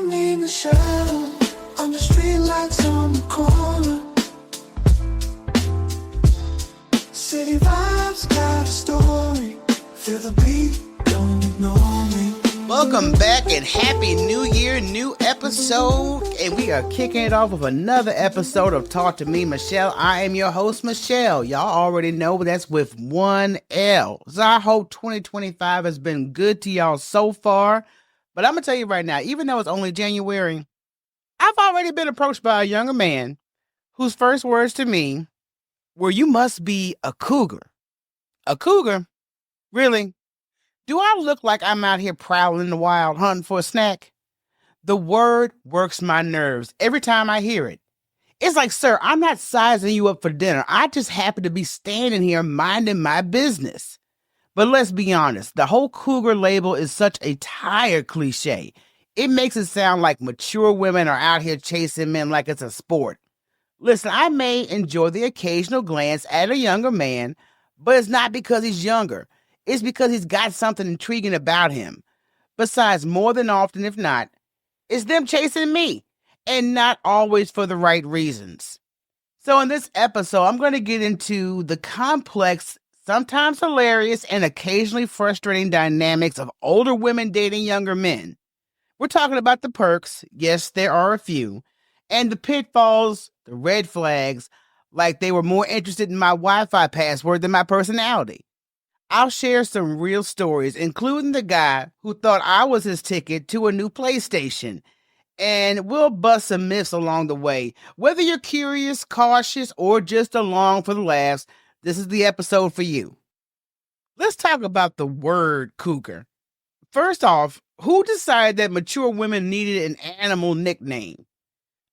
me, Michele, on the street lights on the corner. City vibes got a story. Feel the beat, don't ignore me. Welcome back and Happy New Year, new episode. And we are kicking it off with another episode of Talk to Me, Michele. I am your host, Michele. Y'all already know that's with one L. So I hope 2025 has been good to y'all so far. But I'm going to tell you right now, even though it's only January, I've already been approached by a younger man whose first words to me were, "You must be a cougar." A cougar? Really? Do I look like I'm out here prowling in the wild hunting for a snack? The word works my nerves every time I hear it. It's like, sir, I'm not sizing you up for dinner. I just happen to be standing here minding my business. But let's be honest, the whole cougar label is such a tired cliche. It makes it sound like mature women are out here chasing men like it's a sport. Listen, I may enjoy the occasional glance at a younger man, but it's not because he's younger. It's because he's got something intriguing about him. Besides, more than often, if not, it's them chasing me, and not always for the right reasons. So in this episode, I'm going to get into the complex, sometimes hilarious, and occasionally frustrating dynamics of older women dating younger men. We're talking about the perks, yes, there are a few, and the pitfalls, the red flags, like they were more interested in my Wi-Fi password than my personality. I'll share some real stories, including the guy who thought I was his ticket to a new PlayStation. And we'll bust some myths along the way. Whether you're curious, cautious, or just along for the laughs, this is the episode for you. Let's talk about the word cougar. First off, who decided that mature women needed an animal nickname?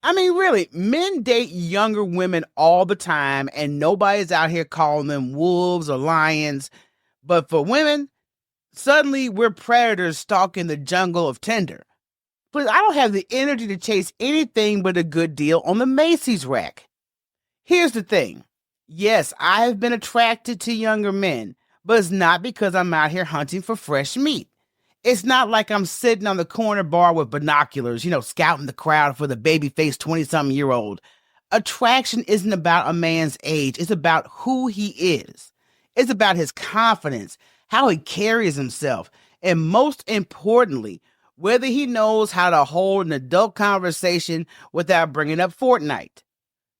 I mean, really, men date younger women all the time, and nobody's out here calling them wolves or lions. But for women, suddenly we're predators stalking the jungle of Tinder. Please, I don't have the energy to chase anything but a good deal on the Macy's rack. Here's the thing. Yes, I have been attracted to younger men, but it's not because I'm out here hunting for fresh meat. It's not like I'm sitting on the corner bar with binoculars, scouting the crowd for the baby-faced 20-something-year-old. Attraction isn't about a man's age. It's about who he is. It's about his confidence, how he carries himself, and most importantly, whether he knows how to hold an adult conversation without bringing up Fortnite.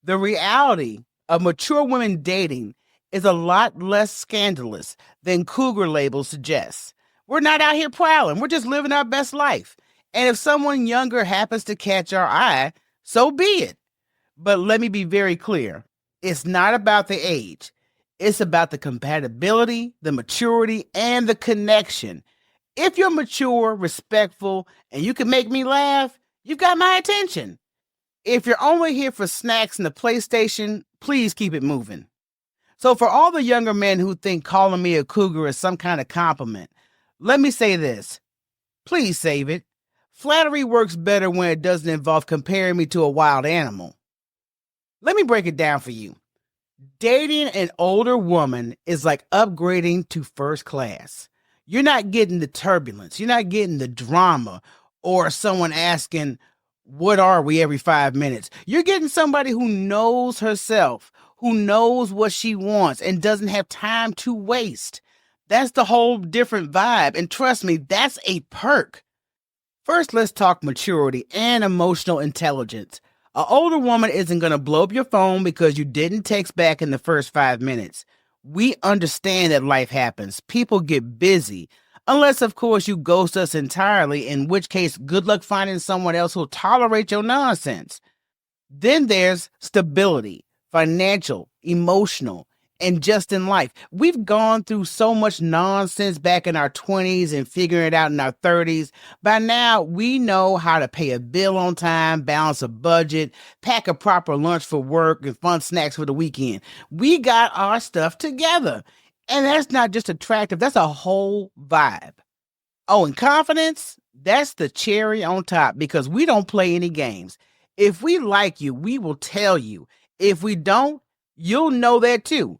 The reality of mature women dating is a lot less scandalous than cougar labels suggest. We're not out here prowling. We're just living our best life. And if someone younger happens to catch our eye, so be it. But let me be very clear. It's not about the age. It's about the compatibility, the maturity, and the connection. If you're mature, respectful, and you can make me laugh, you've got my attention. If you're only here for snacks and the PlayStation, please keep it moving. So for all the younger men who think calling me a cougar is some kind of compliment, let me say this. Please save it. Flattery works better when it doesn't involve comparing me to a wild animal. Let me break it down for you. Dating an older woman is like upgrading to first class. You're not getting the turbulence. You're not getting the drama or someone asking, "What are we?" every 5 minutes. You're getting somebody who knows herself, who knows what she wants and doesn't have time to waste. That's the whole different vibe. And trust me, that's a perk. First, let's talk maturity and emotional intelligence. An older woman isn't going to blow up your phone because you didn't text back in the first 5 minutes. We understand that life happens. People get busy. Unless, of course, you ghost us entirely, in which case, good luck finding someone else who'll tolerate your nonsense. Then there's stability, financial, emotional, and just in life. We've gone through so much nonsense back in our 20s and figuring it out in our 30s. By now, we know how to pay a bill on time, balance a budget, pack a proper lunch for work, and fun snacks for the weekend. We got our stuff together. And that's not just attractive, that's a whole vibe. Oh, and confidence, that's the cherry on top because we don't play any games. If we like you, we will tell you. If we don't, you'll know that too.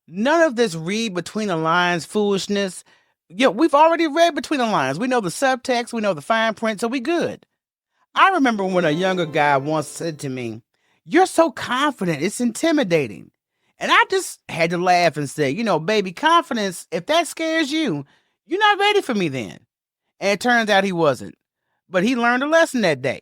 None of this read between the lines foolishness. We've already read between the lines. We know the subtext, we know the fine print, so we good. I remember when a younger guy once said to me, "You're so confident, it's intimidating." And I just had to laugh and say, baby, confidence, if that scares you, you're not ready for me then. And it turns out he wasn't. But he learned a lesson that day.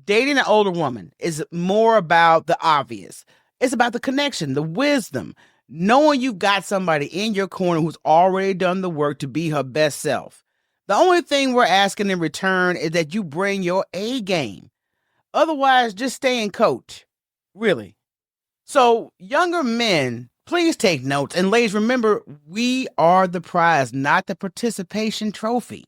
Dating an older woman is more about the obvious. It's about the connection, the wisdom, knowing you've got somebody in your corner who's already done the work to be her best self. The only thing we're asking in return is that you bring your A game. Otherwise, just stay and coach. Really. So, younger men, please take notes. And ladies, remember, we are the prize, not the participation trophy.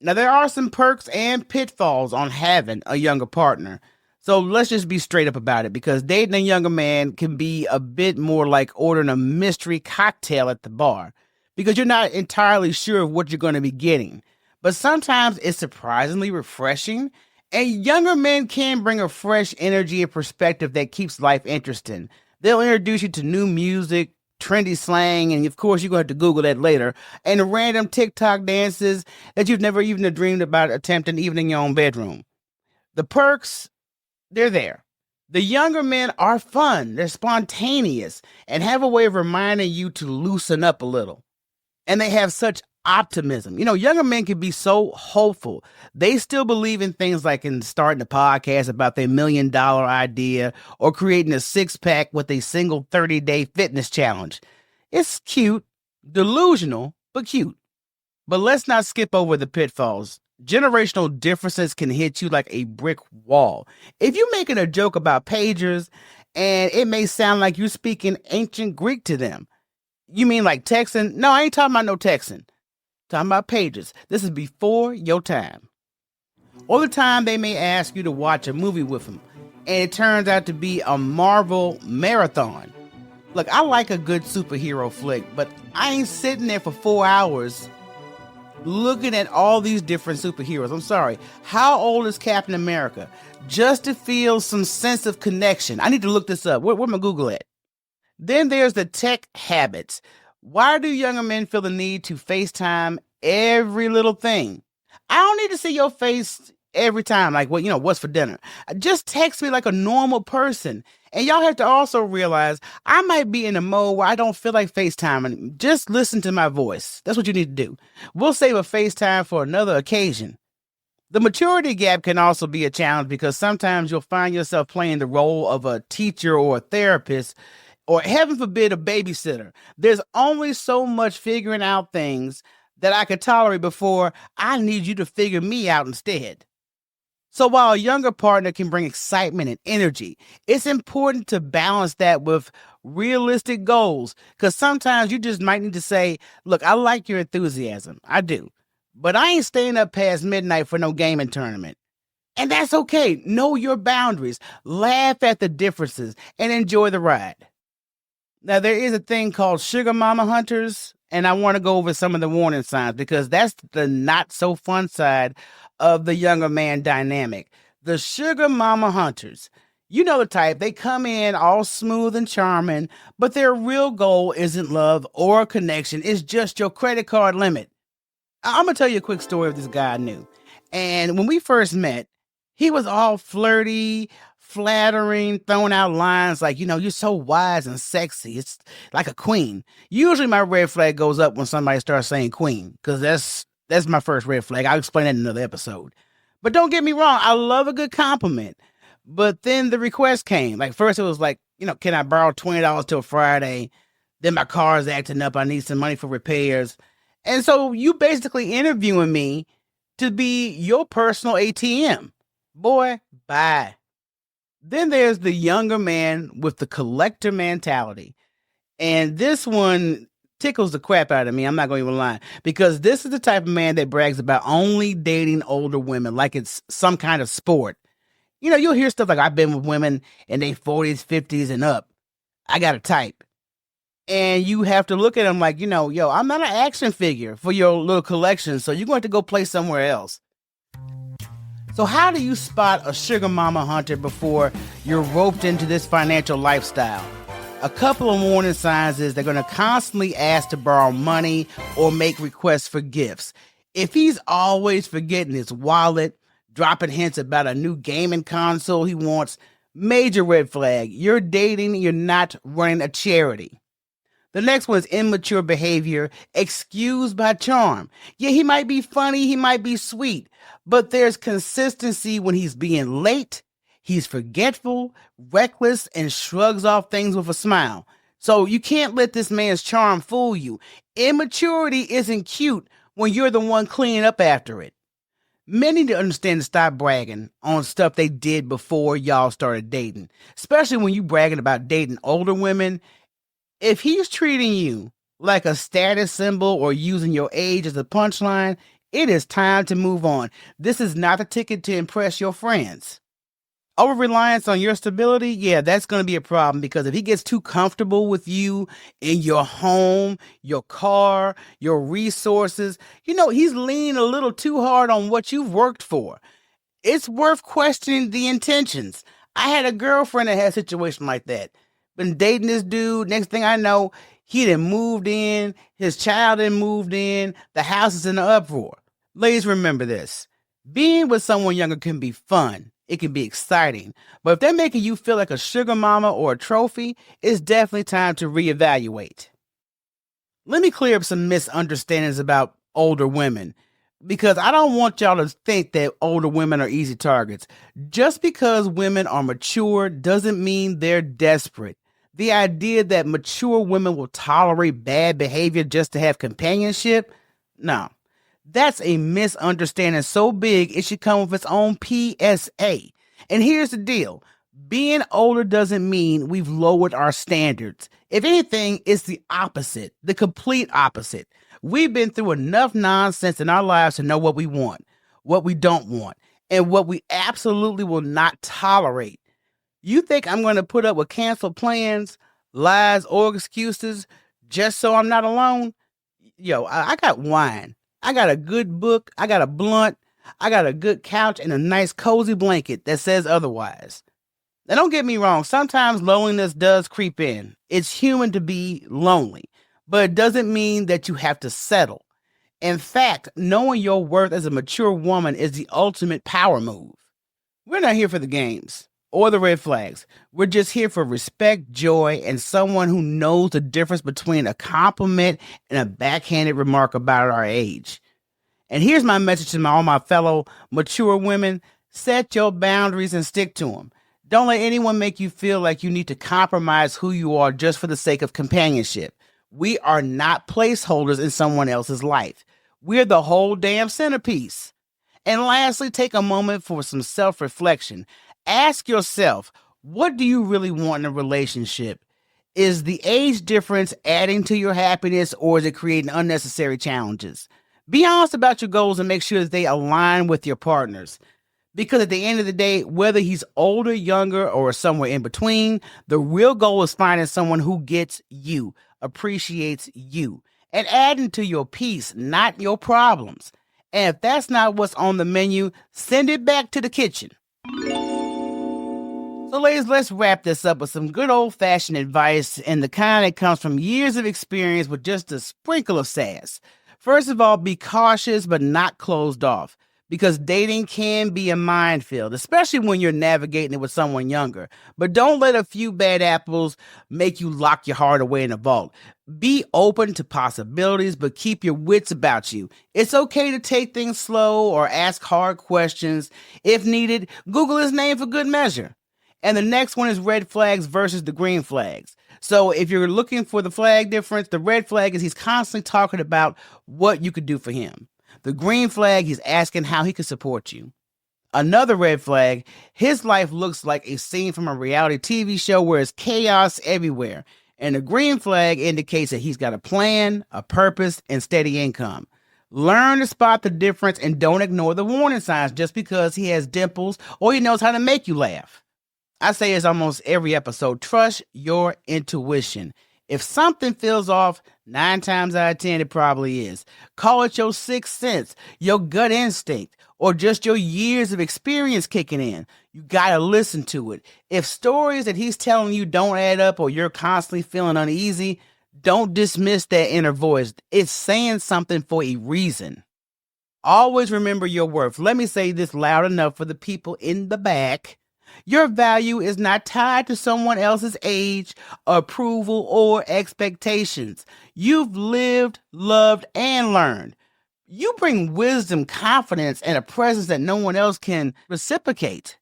Now, there are some perks and pitfalls on having a younger partner. So let's just be straight up about it, because dating a younger man can be a bit more like ordering a mystery cocktail at the bar, because you're not entirely sure of what you're going to be getting. But sometimes it's surprisingly refreshing, and younger men can bring a fresh energy and perspective that keeps life interesting. They'll introduce you to new music, trendy slang, and of course you're going to have to Google that later, and random TikTok dances that you've never even dreamed about attempting even in your own bedroom. The perks, they're there. The younger men are fun, they're spontaneous, and have a way of reminding you to loosen up a little. And they have such optimism. Younger men can be so hopeful. They still believe in things like in starting a podcast about their $1 million idea or creating a six-pack with a single 30-day fitness challenge. It's cute, delusional, but cute. But let's not skip over the pitfalls. Generational differences can hit you like a brick wall. If you're making a joke about pagers, and it may sound like you're speaking ancient Greek to them. You mean like Texan? No, I ain't talking about no Texan. Talking about pages. This is before your time. Or the time they may ask you to watch a movie with them, and it turns out to be a Marvel marathon. Look, I like a good superhero flick, but I ain't sitting there for 4 hours looking at all these different superheroes. I'm sorry. How old is Captain America? Just to feel some sense of connection. I need to look this up. Where my Google at? Then there's the tech habits. Why do younger men feel the need to FaceTime every little thing? I don't need to see your face every time, like, what's for dinner? Just text me like a normal person. And y'all have to also realize I might be in a mode where I don't feel like FaceTiming. Just listen to my voice. That's what you need to do. We'll save a FaceTime for another occasion. The maturity gap can also be a challenge, because sometimes you'll find yourself playing the role of a teacher or a therapist, or heaven forbid, a babysitter. There's only so much figuring out things that I could tolerate before I need you to figure me out instead. So while a younger partner can bring excitement and energy, it's important to balance that with realistic goals, because sometimes you just might need to say, look, I like your enthusiasm. I do. But I ain't staying up past midnight for no gaming tournament. And that's okay. Know your boundaries, laugh at the differences, and enjoy the ride. Now, there is a thing called sugar mama hunters, and I want to go over some of the warning signs, because that's the not so fun side of the younger man dynamic. The sugar mama hunters. You know the type. They come in all smooth and charming, but their real goal isn't love or connection. It's just your credit card limit. I'm going to tell you a quick story of this guy I knew. And when we first met, he was all flirty, flattering, throwing out lines like, you're so wise and sexy. It's like a queen. Usually my red flag goes up when somebody starts saying queen, because that's my first red flag. I'll explain that in another episode. But don't get me wrong, I love a good compliment. But then the request came. Like, first it was like, can I borrow $20 till Friday? Then my car's acting up. I need some money for repairs. And so you basically interviewing me to be your personal ATM. Boy, bye. Then there's the younger man with the collector mentality. And this one tickles the crap out of me. I'm not going to even lie. Because this is the type of man that brags about only dating older women like it's some kind of sport. You'll hear stuff like, I've been with women in their 40s, 50s, and up. I got a type. And you have to look at them like, I'm not an action figure for your little collection, so you're going to go play somewhere else. So how do you spot a sugar mama hunter before you're roped into this financial lifestyle? A couple of warning signs is they're going to constantly ask to borrow money or make requests for gifts. If he's always forgetting his wallet, dropping hints about a new gaming console he wants. Major red flag. You're dating, you're not running a charity. The next one is immature behavior, excused by charm. Yeah, he might be funny, he might be sweet, but there's consistency when he's being late, he's forgetful, reckless, and shrugs off things with a smile. So you can't let this man's charm fool you. Immaturity isn't cute when you're the one cleaning up after it. Men need to understand to stop bragging on stuff they did before y'all started dating, especially when you bragging about dating older women. If he's treating you like a status symbol or using your age as a punchline, it is time to move on. This is not the ticket to impress your friends. Over reliance on your stability, yeah, that's going to be a problem, because if he gets too comfortable with you in your home, your car, your resources, he's leaning a little too hard on what you've worked for. It's worth questioning the intentions. I had a girlfriend that had a situation like that. Been dating this dude. Next thing I know, he done moved in. His child done moved in. The house is in an uproar. Ladies, remember this. Being with someone younger can be fun. It can be exciting. But if they're making you feel like a sugar mama or a trophy, it's definitely time to reevaluate. Let me clear up some misunderstandings about older women, because I don't want y'all to think that older women are easy targets. Just because women are mature doesn't mean they're desperate. The idea that mature women will tolerate bad behavior just to have companionship? No. That's a misunderstanding so big it should come with its own PSA. And here's the deal. Being older doesn't mean we've lowered our standards. If anything, it's the opposite, the complete opposite. We've been through enough nonsense in our lives to know what we want, what we don't want, and what we absolutely will not tolerate. You think I'm going to put up with canceled plans, lies, or excuses just so I'm not alone? Yo, I got wine. I got a good book. I got a blunt. I got a good couch and a nice cozy blanket that says otherwise. Now, don't get me wrong. Sometimes loneliness does creep in. It's human to be lonely, but it doesn't mean that you have to settle. In fact, knowing your worth as a mature woman is the ultimate power move. We're not here for the games or the red flags. We're just here for respect, joy, and someone who knows the difference between a compliment and a backhanded remark about our age. And here's my message to all my fellow mature women. Set your boundaries and stick to them. Don't let anyone make you feel like you need to compromise who you are just for the sake of companionship. We are not placeholders in someone else's life. We're the whole damn centerpiece. And lastly, take a moment for some self-reflection. Ask yourself, what do you really want in a relationship? Is the age difference adding to your happiness, or is it creating unnecessary challenges? Be honest about your goals and make sure that they align with your partner's. Because at the end of the day, whether he's older, younger, or somewhere in between, the real goal is finding someone who gets you, appreciates you, and adding to your peace, not your problems. And if that's not what's on the menu, send it back to the kitchen. So ladies, let's wrap this up with some good old-fashioned advice, and the kind that comes from years of experience with just a sprinkle of sass. First of all, be cautious but not closed off, because dating can be a minefield, especially when you're navigating it with someone younger. But don't let a few bad apples make you lock your heart away in a vault. Be open to possibilities, but keep your wits about you. It's okay to take things slow or ask hard questions. If needed, Google his name for good measure. And the next one is red flags versus the green flags. So if you're looking for the flag difference, the red flag is he's constantly talking about what you could do for him. The green flag, he's asking how he can support you. Another red flag, his life looks like a scene from a reality TV show where it's chaos everywhere. And the green flag indicates that he's got a plan, a purpose, and steady income. Learn to spot the difference and don't ignore the warning signs just because he has dimples or he knows how to make you laugh. I say it's almost every episode, trust your intuition. If something feels off, 9 times out of 10, it probably is. Call it your sixth sense, your gut instinct, or just your years of experience kicking in. You gotta listen to it. If stories that he's telling you don't add up or you're constantly feeling uneasy, don't dismiss that inner voice. It's saying something for a reason. Always remember your worth. Let me say this loud enough for the people in the back. Your value is not tied to someone else's age, approval, or expectations. You've lived, loved, and learned. You bring wisdom, confidence, and a presence that no one else can reciprocate.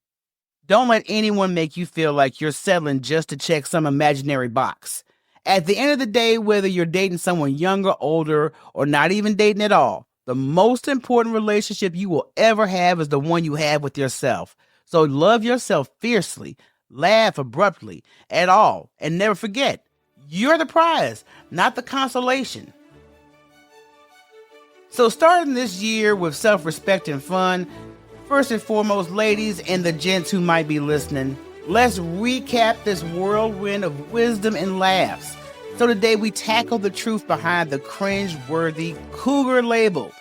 Don't let anyone make you feel like you're settling just to check some imaginary box. At the end of the day, whether you're dating someone younger, older, or not even dating at all, the most important relationship you will ever have is the one you have with yourself. So love yourself fiercely, laugh abruptly, at all, and never forget, you're the prize, not the consolation. So starting this year with self-respect and fun, first and foremost, ladies and the gents who might be listening, let's recap this whirlwind of wisdom and laughs. So today we tackle the truth behind the cringe-worthy Cougar label.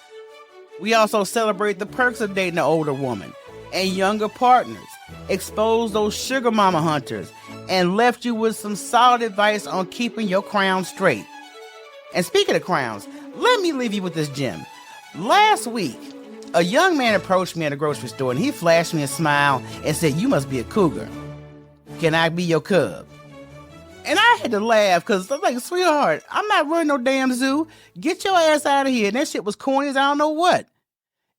We also celebrate the perks of dating an older woman and younger partners, expose those sugar mama hunters, and left you with some solid advice on keeping your crown straight. And speaking of crowns, let me leave you with this gem. Last week, a young man approached me at a grocery store and he flashed me a smile and said, "You must be a cougar. Can I be your cub?" And I had to laugh because I'm like, "Sweetheart, I'm not running no damn zoo. Get your ass out of here." And that shit was corny as I don't know what.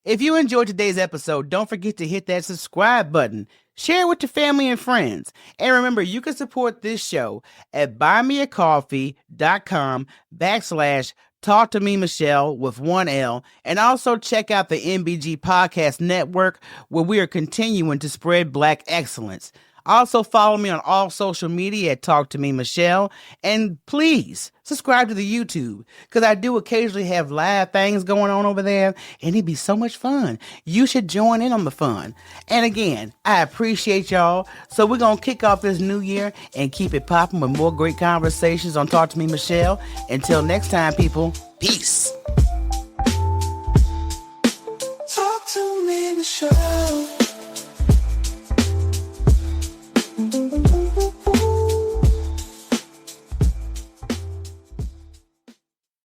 If you enjoyed today's episode, don't forget to hit that subscribe button. Share it with your family and friends. And remember, you can support this show at buymeacoffee.com/Talk to Me Michele with 1L, and also check out the MBG Podcast Network, where we are continuing to spread Black excellence. Also follow me on all social media at Talk to Me Michele, and please subscribe to the YouTube, because I do occasionally have live things going on over there, and it'd be so much fun. You should join in on the fun. And again, I appreciate y'all. So we're going to kick off this new year and keep it popping with more great conversations on Talk to Me Michele. Until next time, people, peace.